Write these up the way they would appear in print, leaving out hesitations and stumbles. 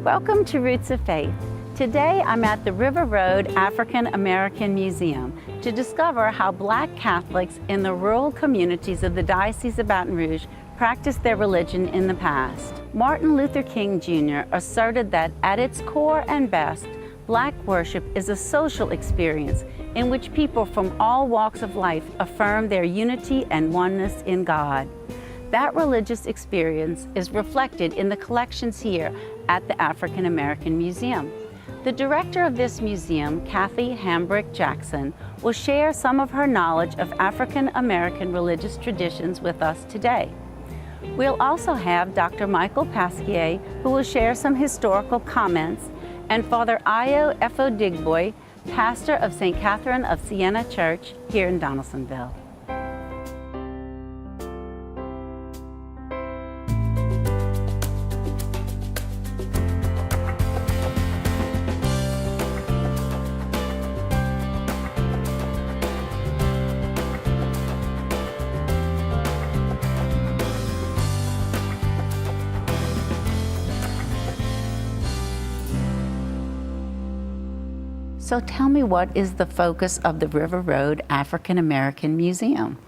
Welcome to Roots of Faith. Today I'm at the River Road African American Museum to discover how Black Catholics in the rural communities of the Diocese of Baton Rouge practiced their religion in the past. Martin Luther King Jr. asserted that at its core and best, Black worship is a social experience in which people from all walks of life affirm their unity and oneness in God. That religious experience is reflected in the collections here at the African American Museum. The director of this museum, Kathy Hambrick Jackson, will share some of her knowledge of African American religious traditions with us today. We'll also have Dr. Michael Pasquier, who will share some historical comments, and Father Ayo Efo-Digboy, pastor of St. Catherine of Siena Church here in Donaldsonville. So tell me, what is the focus of the River Road African American Museum?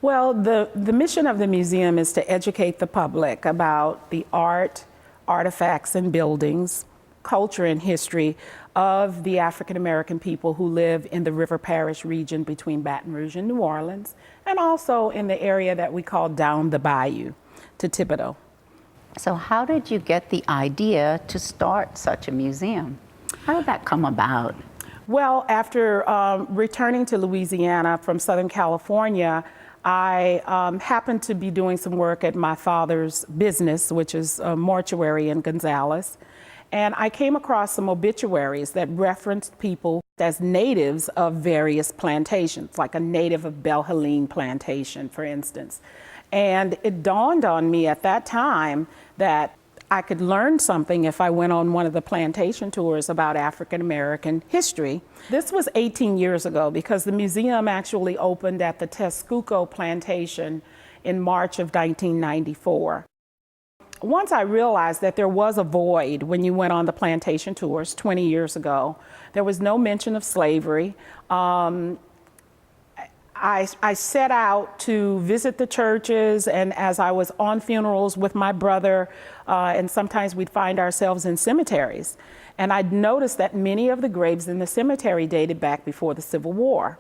Well, the mission of the museum is to educate the public about the art, artifacts, and buildings, culture and history of the African American people who live in the River Parish region between Baton Rouge and New Orleans, and also in the area that we call down the bayou to Thibodaux. So how did you get the idea to start such a museum? How did that come about? Well, after returning to Louisiana from Southern California, I happened to be doing some work at my father's business, which is a mortuary in Gonzales. And I came across some obituaries that referenced people as natives of various plantations, like a native of Belle Helene plantation, for instance. And it dawned on me at that time that I could learn something if I went on one of the plantation tours about African American history. This was 18 years ago because the museum actually opened at the Texcoco plantation in March of 1994. Once I realized that there was a void when you went on the plantation tours 20 years ago, there was no mention of slavery. I set out to visit the churches, and as I was on funerals with my brother, and sometimes we'd find ourselves in cemeteries, and I'd noticed that many of the graves in the cemetery dated back before the Civil War.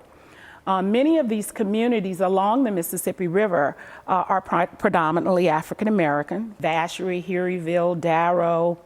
Many of these communities along the Mississippi River are predominantly African American: Vacherie, Herrieville, Darrow.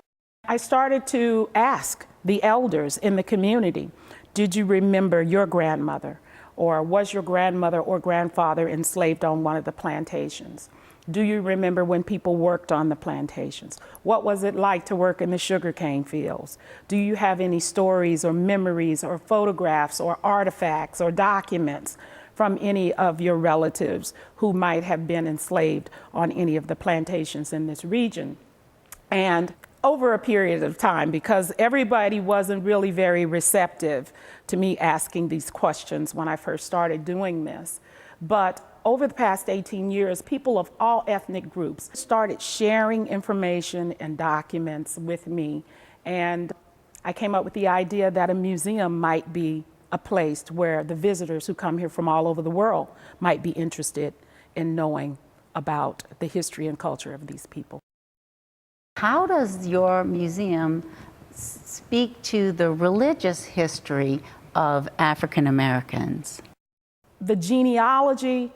I started to ask the elders in the community, did you remember your grandmother? Or was your grandmother or grandfather enslaved on one of the plantations? Do you remember when people worked on the plantations? What was it like to work in the sugarcane fields? Do you have any stories or memories or photographs or artifacts or documents from any of your relatives who might have been enslaved on any of the plantations in this region? And over a period of time, because everybody wasn't really very receptive to me asking these questions when I first started doing this. But over the past 18 years, people of all ethnic groups started sharing information and documents with me. And I came up with the idea that a museum might be a place where the visitors who come here from all over the world might be interested in knowing about the history and culture of these people. How does your museum speak to the religious history of African Americans? The genealogy,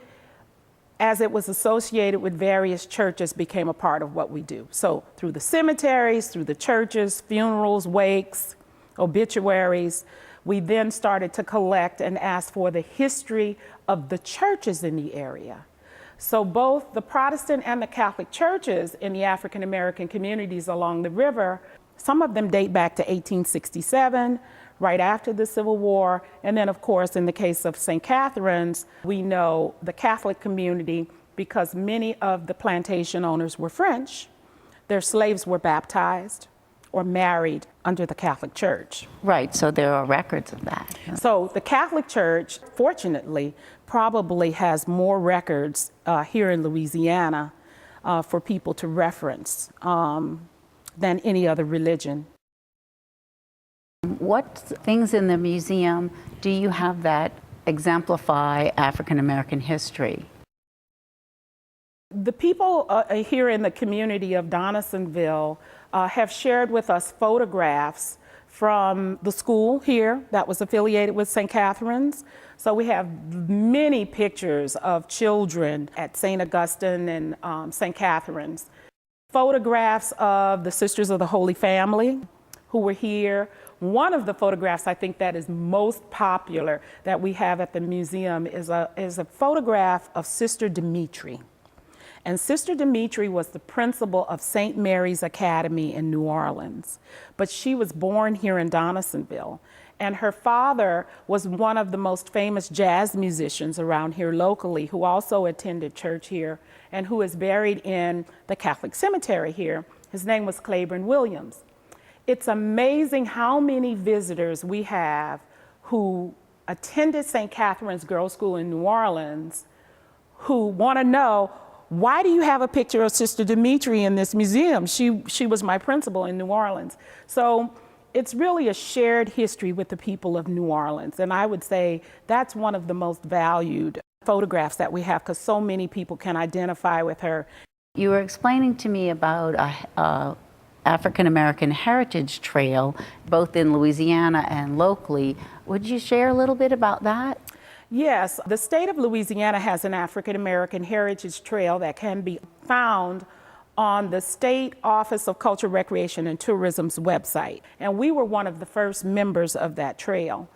as it was associated with various churches, became a part of what we do. So through the cemeteries, through the churches, funerals, wakes, obituaries, we then started to collect and ask for the history of the churches in the area. So both the Protestant and the Catholic churches in the African American communities along the river, some of them date back to 1867, right after the Civil War. And then, of course, in the case of St. Catherine's, we know the Catholic community, because many of the plantation owners were French, their slaves were baptized or married under the Catholic Church. Right, so there are records of that. So the Catholic Church, fortunately, probably has more records here in Louisiana for people to reference. than any other religion. What things in the museum do you have that exemplify African American history? The people here in the community of Donaldsonville have shared with us photographs from the school here that was affiliated with St. Catherine's. So we have many pictures of children at St. Augustine and St. Catherine's. Photographs of the Sisters of the Holy Family who were here. One of the photographs I think that is most popular that we have at the museum is a photograph of Sister Dimitri. And Sister Dimitri was the principal of St. Mary's Academy in New Orleans, but she was born here in Donaldsonville. And her father was one of the most famous jazz musicians around here locally, who also attended church here and who is buried in the Catholic cemetery here. His name was Claiborne Williams. It's amazing how many visitors we have who attended St. Catherine's Girls' School in New Orleans who want to know, why do you have a picture of Sister Dimitri in this museum? She was my principal in New Orleans. So it's really a shared history with the people of New Orleans. And I would say that's one of the most valued photographs that we have because so many people can identify with her. You were explaining to me about a African American Heritage Trail, both in Louisiana and locally. Would you share a little bit about that? Yes, the state of Louisiana has an African American Heritage Trail that can be found on the State Office of Culture, Recreation, and Tourism's website. And we were one of the first members of that trail.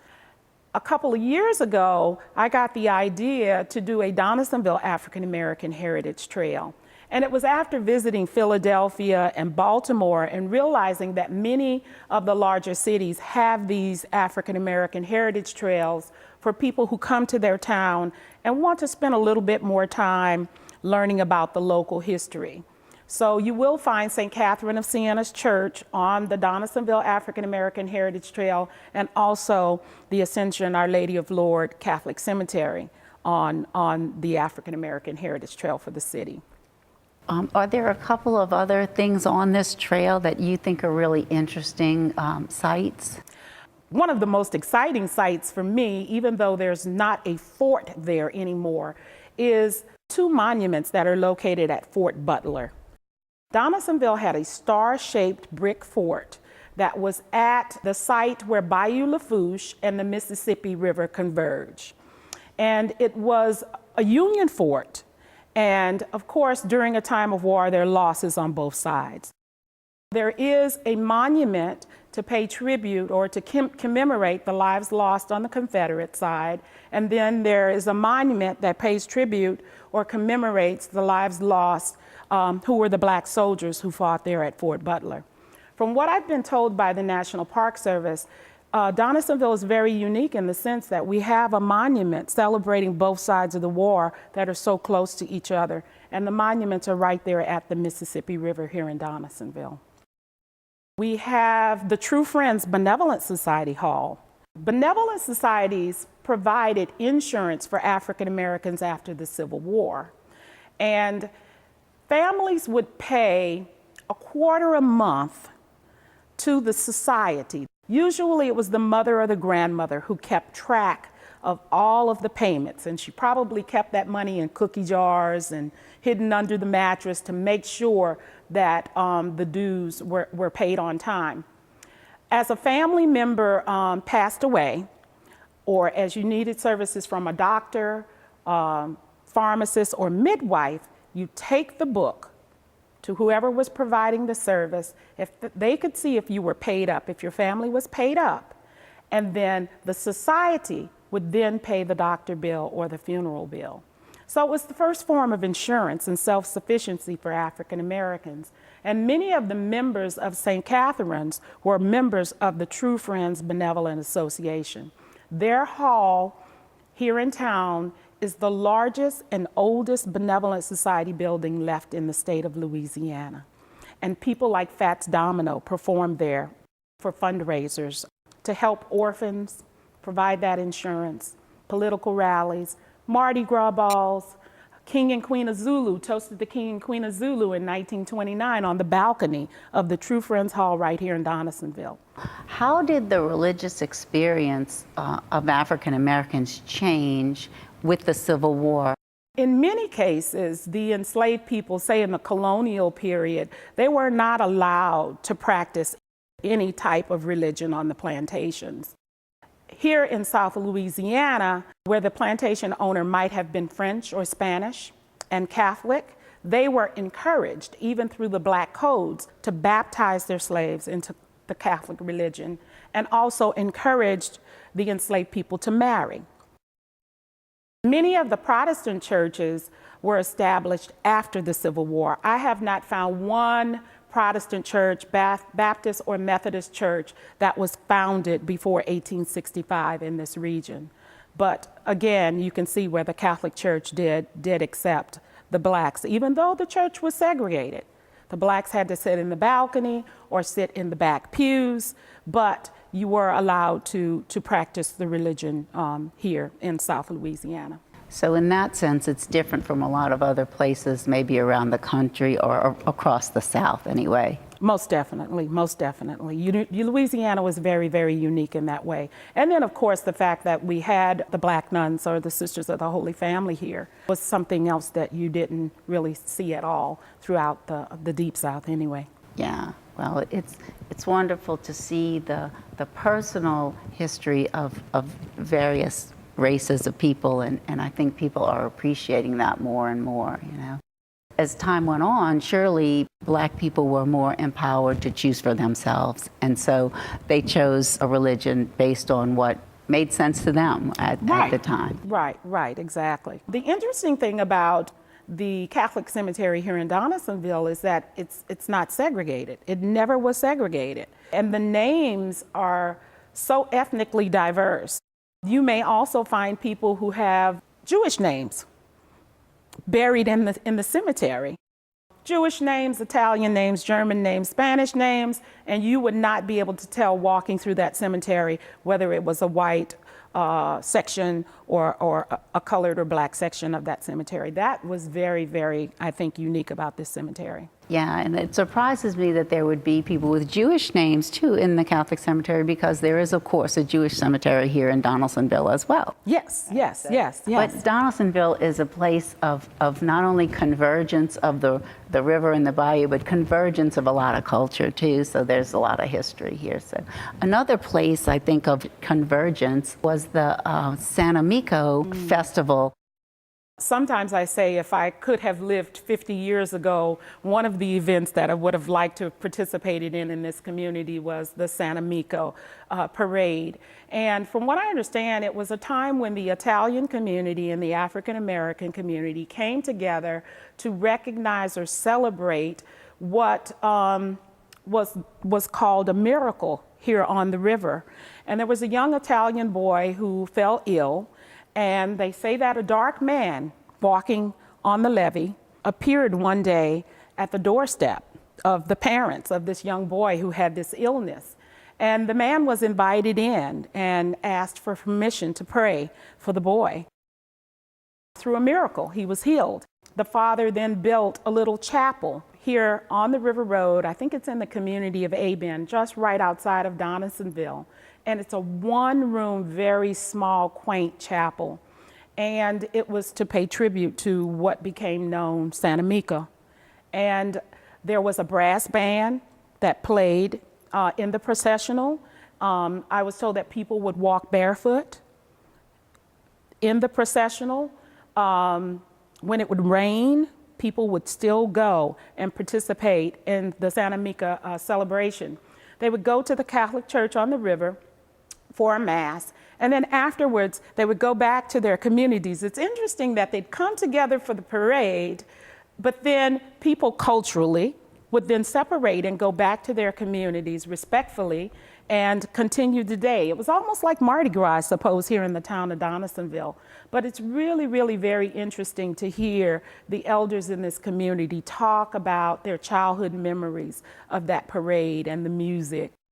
A couple of years ago, I got the idea to do a Donaldsonville African American Heritage Trail. And it was after visiting Philadelphia and Baltimore and realizing that many of the larger cities have these African American heritage trails for people who come to their town and want to spend a little bit more time learning about the local history. So you will find St. Catherine of Siena's Church on the Donaldsonville African American Heritage Trail and also the Ascension Our Lady of Lourdes Catholic Cemetery on the African American Heritage Trail for the city. Are there a couple of other things on this trail that you think are really interesting sites? One of the most exciting sites for me, even though there's not a fort there anymore, is two monuments that are located at Fort Butler. Donaldsonville had a star-shaped brick fort that was at the site where Bayou Lafourche and the Mississippi River converge. And it was a Union fort. And of course, during a time of war, there are losses on both sides. There is a monument to pay tribute or to commemorate the lives lost on the Confederate side. And then there is a monument that pays tribute or commemorates the lives lost who were the black soldiers who fought there at Fort Butler. From what I've been told by the National Park Service, Donaldsonville is very unique in the sense that we have a monument celebrating both sides of the war that are so close to each other. And the monuments are right there at the Mississippi River here in Donaldsonville. We have the True Friends Benevolent Society Hall. Benevolent societies provided insurance for African Americans after the Civil War. And families would pay $0.25 a month to the society. Usually it was the mother or the grandmother who kept track of all of the payments, and she probably kept that money in cookie jars and hidden under the mattress to make sure that the dues were paid on time. As a family member passed away, or as you needed services from a doctor, pharmacist, or midwife, you take the book to whoever was providing the service, if they could see if you were paid up, if your family was paid up, and then the society would then pay the doctor bill or the funeral bill. So it was the first form of insurance and self-sufficiency for African Americans. And many of the members of St. Catherine's were members of the True Friends Benevolent Association. Their hall here in town is the largest and oldest benevolent society building left in the state of Louisiana. And people like Fats Domino perform there for fundraisers to help orphans, provide that insurance, political rallies, Mardi Gras balls, King and Queen of Zulu toasted the King and Queen of Zulu in 1929 on the balcony of the True Friends Hall right here in Donaldsonville. How did the religious experience of African Americans change with the Civil War? In many cases, the enslaved people, say in the colonial period, they were not allowed to practice any type of religion on the plantations. Here in South Louisiana, where the plantation owner might have been French or Spanish and Catholic, they were encouraged, even through the black codes, to baptize their slaves into the Catholic religion, and also encouraged the enslaved people to marry. Many of the Protestant churches were established after the Civil War. I have not found one Protestant church, Baptist or Methodist church, that was founded before 1865 in this region. But again, you can see where the Catholic Church did accept the blacks, even though the church was segregated. The blacks had to sit in the balcony or sit in the back pews, but you were allowed to practice the religion here in South Louisiana. So in that sense, it's different from a lot of other places, maybe around the country or across the South anyway. Most definitely, most definitely. Louisiana was very, very unique in that way. And then, of course, the fact that we had the black nuns or the Sisters of the Holy Family here was something else that you didn't really see at all throughout the Deep South anyway. Yeah, well, it's wonderful to see the personal history of various races of people, and I think people are appreciating that more and more, you know. As time went on, surely black people were more empowered to choose for themselves, and so they chose a religion based on what made sense to them at the time. Right, exactly. The interesting thing about the Catholic cemetery here in Donaldsonville is that it's not segregated. It never was segregated. And the names are so ethnically diverse. You may also find people who have Jewish names buried in the cemetery. Jewish names, Italian names, German names, Spanish names, and you would not be able to tell walking through that cemetery whether it was a white section or a colored or black section of that cemetery. That was very, very, I think, unique about this cemetery. Yeah, and it surprises me that there would be people with Jewish names too in the Catholic cemetery, because there is, of course, a Jewish cemetery here in Donaldsonville as well. Yes. But Donaldsonville is a place of not only convergence of the river and the bayou, but convergence of a lot of culture too, so there's a lot of history here. So another place I think of convergence was the Santa Miko Festival. Sometimes I say if I could have lived 50 years ago, one of the events that I would have liked to have participated in this community was the Santa Miko parade. And from what I understand, it was a time when the Italian community and the African American community came together to recognize or celebrate what was called a miracle here on the river. And there was a young Italian boy who fell ill. And they say that a dark man walking on the levee appeared one day at the doorstep of the parents of this young boy who had this illness. And the man was invited in and asked for permission to pray for the boy. Through a miracle, he was healed. The father then built a little chapel here on the River Road. I think it's in the community of Aben, just right outside of Donaldsonville. And it's a one-room, very small, quaint chapel. And it was to pay tribute to what became known Santa Miko. And there was a brass band that played in the processional. I was told that people would walk barefoot in the processional. When it would rain, people would still go and participate in the Santa Miko celebration. They would go to the Catholic Church on the river for a mass, and then afterwards they would go back to their communities. It's interesting that they'd come together for the parade, but then people culturally would then separate and go back to their communities respectfully and continue the day. It was almost like Mardi Gras, I suppose, here in the town of Donaldsonville. But it's really, really very interesting to hear the elders in this community talk about their childhood memories of that parade and the music.